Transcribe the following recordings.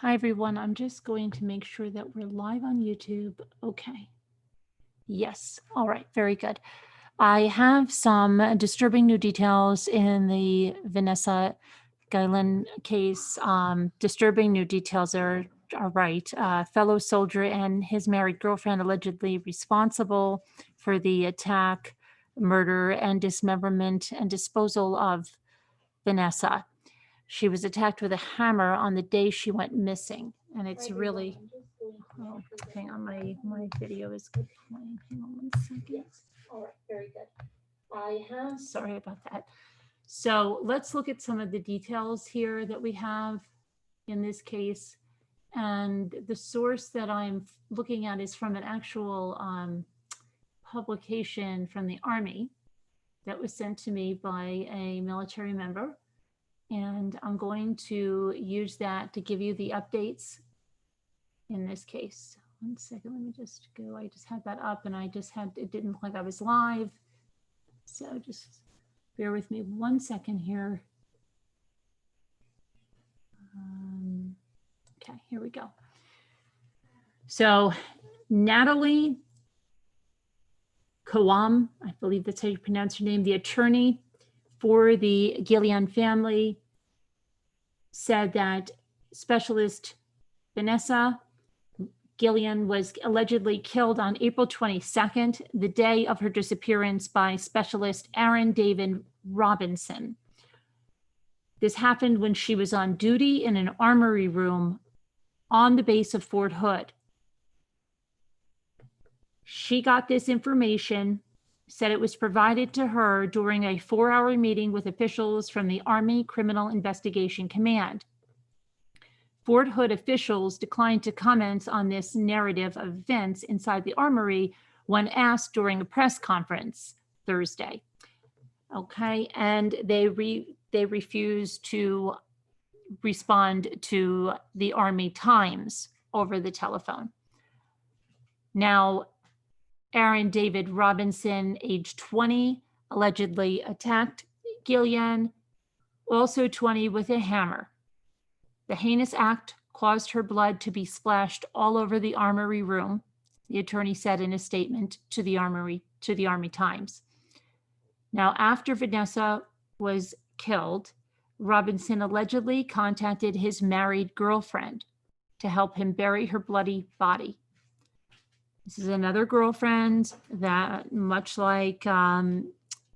Hi, everyone. I'm just going to make sure that we're live on YouTube. Okay. Yes. All right. Very good. I have some disturbing new details in the Vanessa Guillen case. Disturbing new details are right. Fellow soldier and his married girlfriend allegedly responsible for the attack, murder, and dismemberment and disposal of Vanessa. She was attacked with a hammer on the day she went missing. And it's really, oh, hang on, my video is good. Hang on 1 second. All right, very good. Sorry about that. So let's look at some of the details here that we have in this case. And the source that I'm looking at is from an actual publication from the Army that was sent to me by a military member. And I'm going to use that to give you the updates in this case. 1 second, let me just go. I just had that up and it didn't look like I was live. So just bear with me 1 second here. Okay, here we go. So Natalie Coam, I believe that's how you pronounce her name, the attorney for the Guillen family, said that specialist Vanessa Guillen was allegedly killed on April 22nd, the day of her disappearance, by specialist Aaron David Robinson. This happened when she was on duty in an armory room on the base of Fort Hood. She got this information, said it was provided to her during a 4-hour meeting with officials from the Army Criminal Investigation Command. Fort Hood officials declined to comment on this narrative of events inside the armory when asked during a press conference Thursday. Okay, and they refused to respond to the Army Times over the telephone. Now, Aaron David Robinson, age 20, allegedly attacked Guillen, also 20, with a hammer. The heinous act caused her blood to be splashed all over the armory room, the attorney said in a statement to the Army Times. Now, after Vanessa was killed, Robinson allegedly contacted his married girlfriend to help him bury her bloody body. This is another girlfriend that, much like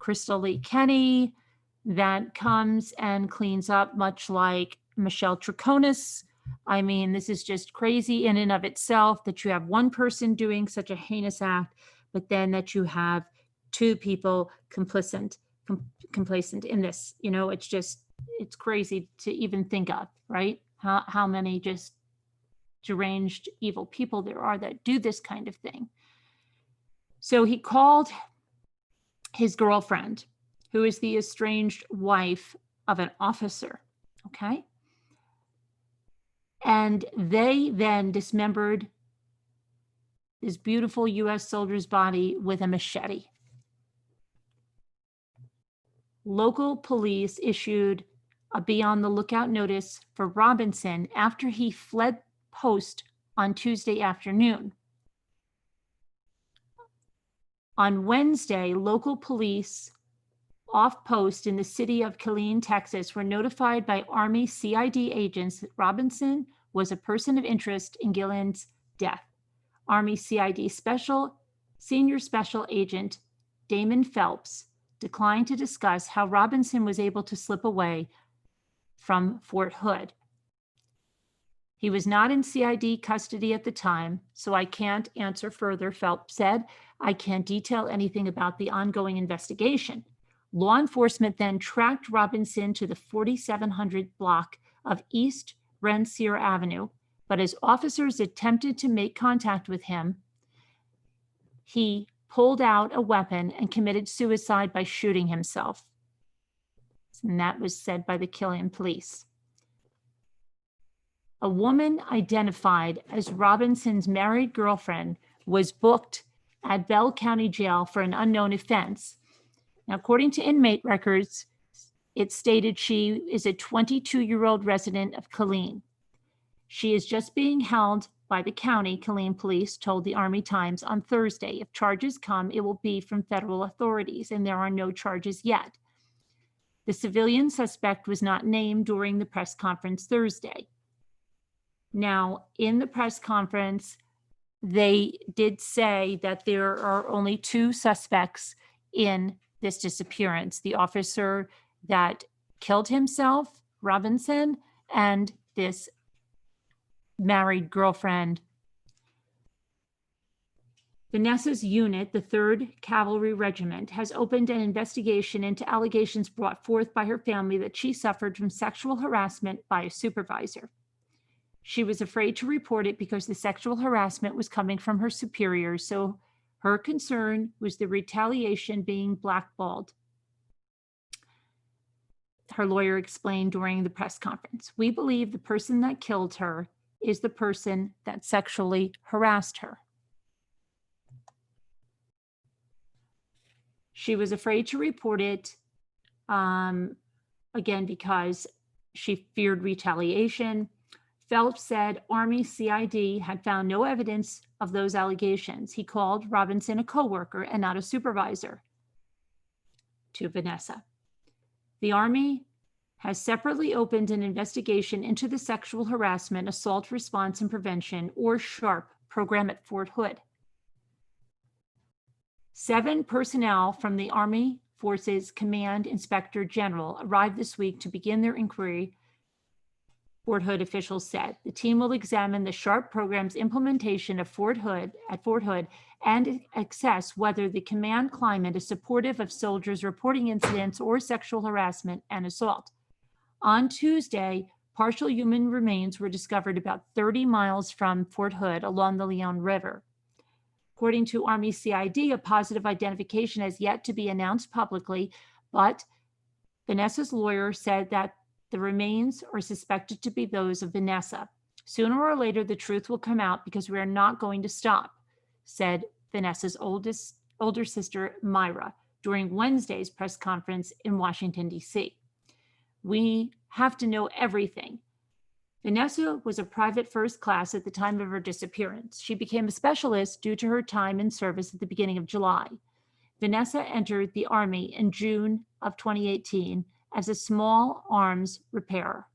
Crystal Lee Kenny, that comes and cleans up, much like Michelle Troconis. I mean, this is just crazy in and of itself that you have one person doing such a heinous act, but then that you have two people complacent in this. You know, it's crazy to even think of, right? How many just deranged, evil people there are that do this kind of thing. So he called his girlfriend, who is the estranged wife of an officer, okay? And they then dismembered this beautiful U.S. soldier's body with a machete. Local police issued a be on the lookout notice for Robinson after he fled post on Tuesday afternoon. On Wednesday, local police off post in the city of Killeen, Texas, were notified by Army CID agents that Robinson was a person of interest in Guillen's death. Army CID Senior Special Agent Damon Phelps declined to discuss how Robinson was able to slip away from Fort Hood. He was not in CID custody at the time, so I can't answer further, Phelps said. I can't detail anything about the ongoing investigation. Law enforcement then tracked Robinson to the 4700 block of East Rensselaer Avenue, but as officers attempted to make contact with him, he pulled out a weapon and committed suicide by shooting himself. And that was said by the Killeen police. A woman identified as Robinson's married girlfriend was booked at Bell County Jail for an unknown offense. Now, according to inmate records, it stated she is a 22-year-old resident of Killeen. She is just being held by the county, Killeen Police told the Army Times on Thursday. If charges come, it will be from federal authorities, and there are no charges yet. The civilian suspect was not named during the press conference Thursday. Now, in the press conference, they did say that there are only 2 suspects in this disappearance: the officer that killed himself, Robinson, and this married girlfriend. Vanessa's unit, the 3rd Cavalry Regiment, has opened an investigation into allegations brought forth by her family that she suffered from sexual harassment by a supervisor. She was afraid to report it because the sexual harassment was coming from her superiors, so her concern was the retaliation being blackballed. Her lawyer explained during the press conference, "We believe the person that killed her is the person that sexually harassed her." She was afraid to report it, again, because she feared retaliation. Phelps said Army CID had found no evidence of those allegations. He called Robinson a coworker and not a supervisor, to Vanessa. The Army has separately opened an investigation into the sexual harassment, assault response and prevention, or SHARP program at Fort Hood. 7 personnel from the Army Forces Command Inspector General arrived this week to begin their inquiry, Fort Hood officials said. The team will examine the SHARP program's implementation at Fort Hood and assess whether the command climate is supportive of soldiers reporting incidents or sexual harassment and assault. On Tuesday, partial human remains were discovered about 30 miles from Fort Hood along the Leon River. According to Army CID, a positive identification has yet to be announced publicly, but Vanessa's lawyer said that the remains are suspected to be those of Vanessa. Sooner or later, the truth will come out because we are not going to stop, said Vanessa's older sister, Myra, during Wednesday's press conference in Washington, D.C. We have to know everything. Vanessa was a private first class at the time of her disappearance. She became a specialist due to her time in service at the beginning of July. Vanessa entered the Army in June of 2018 as a small arms repairer.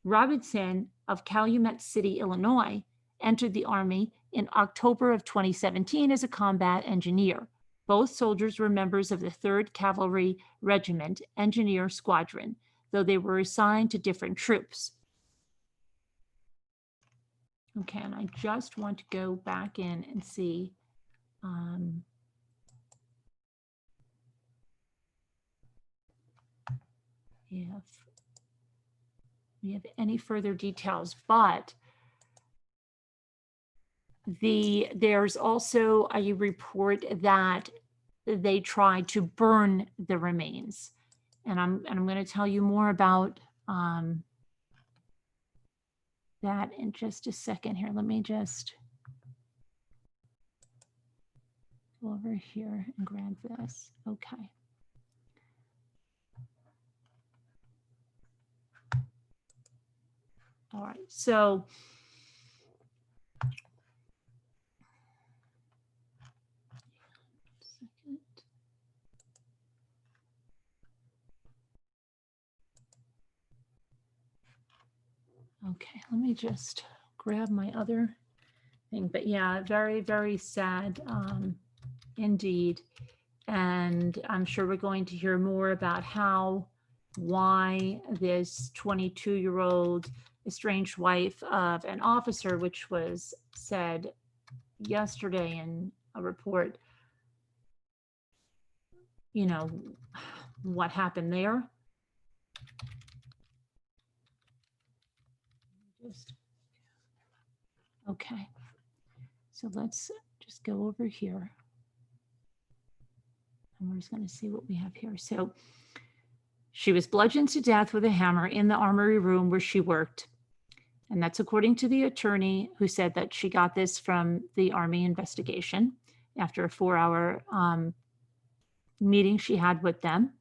Robinson of Calumet City, Illinois, entered the Army in October of 2017 as a combat engineer. Both soldiers were members of the 3rd Cavalry Regiment Engineer Squadron, though they were assigned to different troops. Okay, and I just want to go back in and see if we have any further details, but there's also a report that they tried to burn the remains, and I'm going to tell you more about that in just a second here. Let me just go over here and grab this. Okay. All right, so okay, let me just grab my other thing. But yeah, very, very sad indeed. And I'm sure we're going to hear more about why this 22-year-old estranged wife of an officer, which was said yesterday in a report, you know, what happened there. Okay, so let's just go over here. And we're just going to see what we have here. So she was bludgeoned to death with a hammer in the armory room where she worked. And that's according to the attorney, who said that she got this from the Army investigation after a 4-hour meeting she had with them.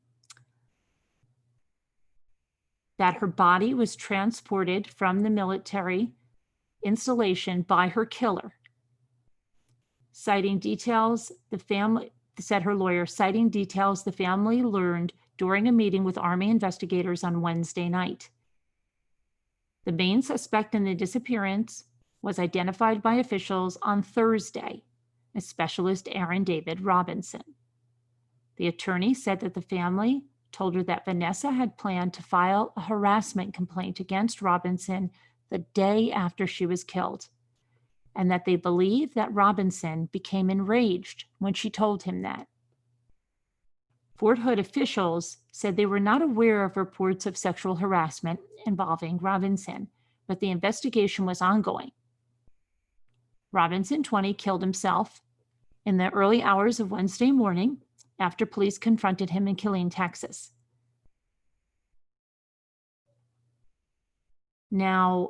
that her body was transported from the military installation by her killer. Citing details, the family, said her lawyer, citing details the family learned during a meeting with Army investigators on Wednesday night. The main suspect in the disappearance was identified by officials on Thursday as Specialist Aaron David Robinson. The attorney said that the family told her that Vanessa had planned to file a harassment complaint against Robinson the day after she was killed, and that they believe that Robinson became enraged when she told him that. Fort Hood officials said they were not aware of reports of sexual harassment involving Robinson, but the investigation was ongoing. Robinson, 20, killed himself in the early hours of Wednesday morning after police confronted him in Killeen, Texas. Now,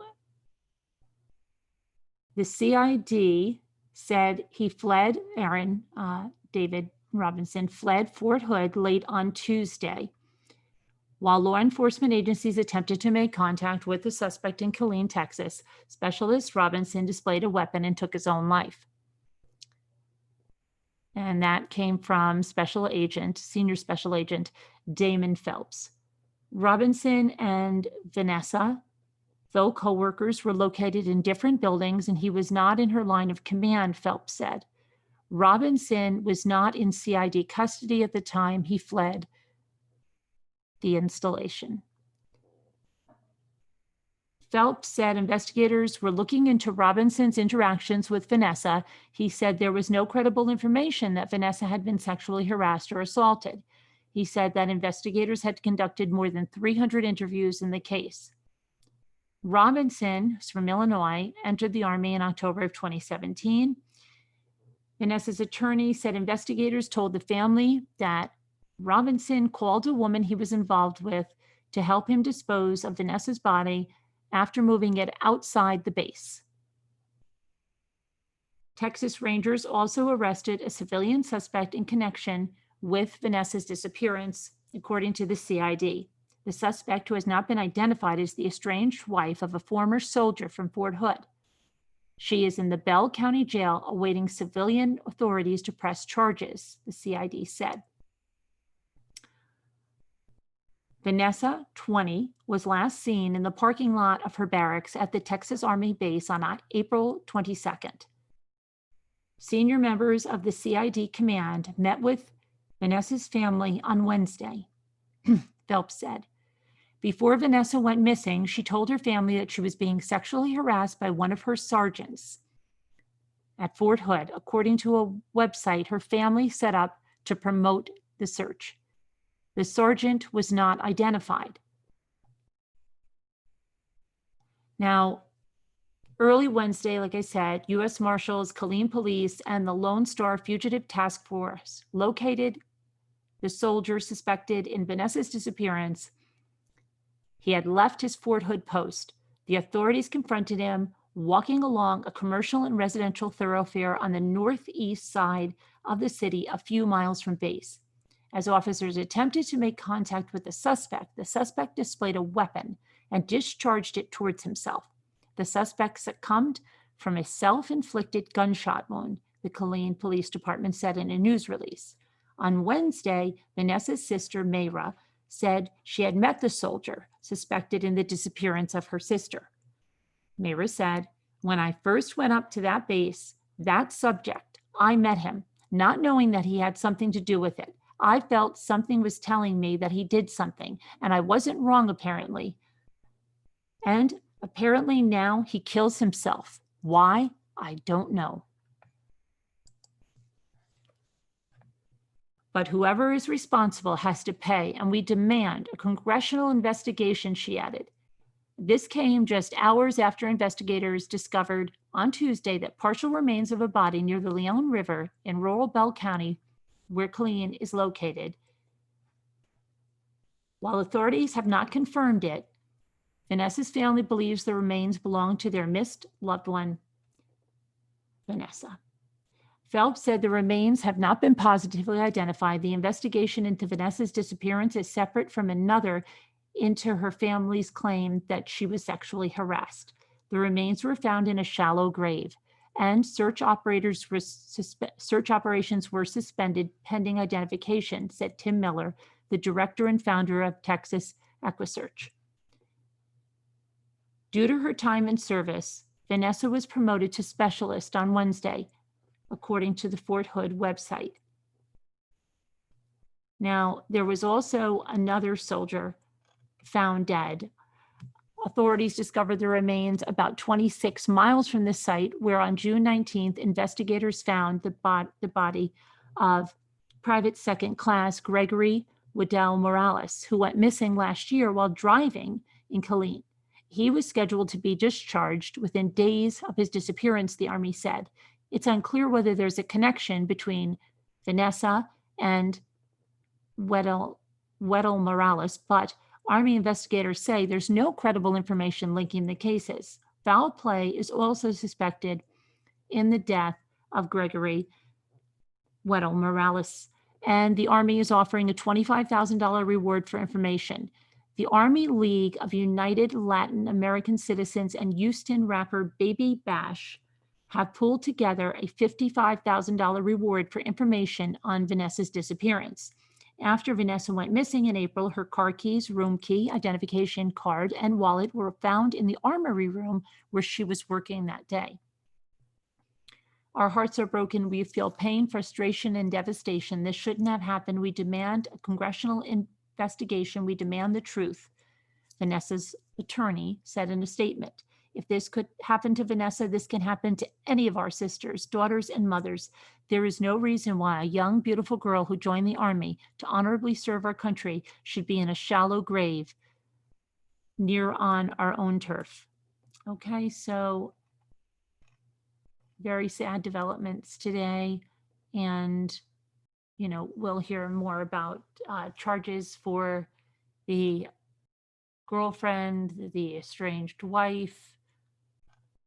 the CID said he fled, David Robinson fled Fort Hood late on Tuesday. While law enforcement agencies attempted to make contact with the suspect in Killeen, Texas, Specialist Robinson displayed a weapon and took his own life. And that came from Senior Special Agent Damon Phelps. Robinson and Vanessa, though co-workers, were located in different buildings and he was not in her line of command, Phelps said. Robinson was not in CID custody at the time he fled the installation. Phelps said investigators were looking into Robinson's interactions with Vanessa. He said there was no credible information that Vanessa had been sexually harassed or assaulted. He said that investigators had conducted more than 300 interviews in the case. Robinson, who's from Illinois, entered the Army in October of 2017. Vanessa's attorney said investigators told the family that Robinson called a woman he was involved with to help him dispose of Vanessa's body after moving it outside the base. Texas Rangers also arrested a civilian suspect in connection with Vanessa's disappearance, according to the CID. The suspect, who has not been identified, is the estranged wife of a former soldier from Fort Hood. She is in the Bell County Jail awaiting civilian authorities to press charges, the CID said. Vanessa, 20, was last seen in the parking lot of her barracks at the Texas Army base on April 22nd. Senior members of the CID command met with Vanessa's family on Wednesday, Phelps said. Before Vanessa went missing, she told her family that she was being sexually harassed by one of her sergeants at Fort Hood, according to a website her family set up to promote the search. The sergeant was not identified. Now, early Wednesday, like I said, U.S. Marshals, Killeen Police, and the Lone Star Fugitive Task Force located the soldier suspected in Vanessa's disappearance. He had left his Fort Hood post. The authorities confronted him walking along a commercial and residential thoroughfare on the northeast side of the city, a few miles from base. As officers attempted to make contact with the suspect displayed a weapon and discharged it towards himself. The suspect succumbed from a self-inflicted gunshot wound, the Killeen Police Department said in a news release. On Wednesday, Vanessa's sister, Mayra, said she had met the soldier suspected in the disappearance of her sister. Mayra said, "When I first went up to that base, that subject, I met him, not knowing that he had something to do with it. I felt something was telling me that he did something, and I wasn't wrong, apparently. And apparently now he kills himself. Why? I don't know. But whoever is responsible has to pay, and we demand a congressional investigation," she added. This came just hours after investigators discovered on Tuesday that partial remains of a body near the Leon River in rural Bell County, where Killeen is located. While authorities have not confirmed it, Vanessa's family believes the remains belong to their missed loved one, Vanessa. Phelps said the remains have not been positively identified. The investigation into Vanessa's disappearance is separate from another into her family's claim that she was sexually harassed. The remains were found in a shallow grave, and search operations were suspended pending identification, said Tim Miller, the director and founder of Texas EquiSearch. Due to her time in service, Vanessa was promoted to specialist on Wednesday, according to the Fort Hood website. Now, there was also another soldier found dead. Authorities discovered the remains about 26 miles from the site, where on June 19th, investigators found the body of Private Second Class Gregory Waddell Morales, who went missing last year while driving in Killeen. He was scheduled to be discharged within days of his disappearance, the Army said. It's unclear whether there's a connection between Vanessa and Waddell Morales, but Army investigators say there's no credible information linking the cases. Foul play is also suspected in the death of Gregory Waddell Morales, and the Army is offering a $25,000 reward for information. The Army League of United Latin American Citizens and Houston rapper Baby Bash have pulled together a $55,000 reward for information on Vanessa's disappearance. After Vanessa went missing in April, her car keys, room key, identification card, and wallet were found in the armory room where she was working that day. Our hearts are broken. We feel pain, frustration, and devastation. This shouldn't have happened. We demand a congressional investigation. We demand the truth, Vanessa's attorney said in a statement. If this could happen to Vanessa, this can happen to any of our sisters, daughters, and mothers. There is no reason why a young, beautiful girl who joined the Army to honorably serve our country should be in a shallow grave near on our own turf. Okay, so very sad developments today. And, you know, we'll hear more about charges for the girlfriend, the estranged wife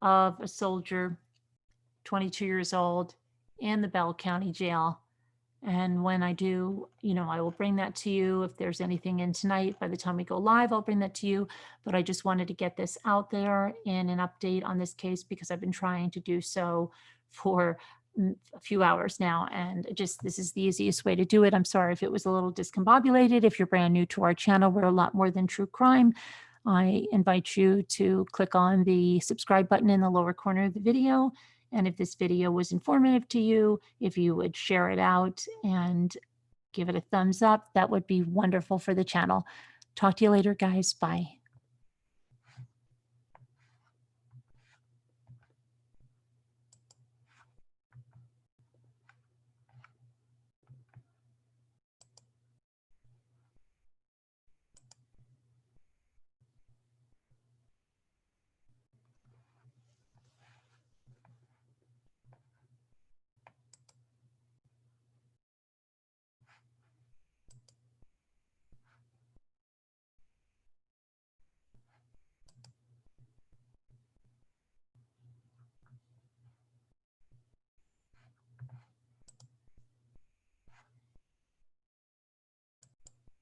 of a soldier, 22 years old, in the Bell County Jail. And when I do, you know, I will bring that to you. If there's anything in tonight, by the time we go live, I'll bring that to you. But I just wanted to get this out there in an update on this case because I've been trying to do so for a few hours now. And this is the easiest way to do it. I'm sorry if it was a little discombobulated. If you're brand new to our channel, we're a lot more than true crime. I invite you to click on the subscribe button in the lower corner of the video. And if this video was informative to you, if you would share it out and give it a thumbs up, that would be wonderful for the channel. Talk to you later, guys. Bye.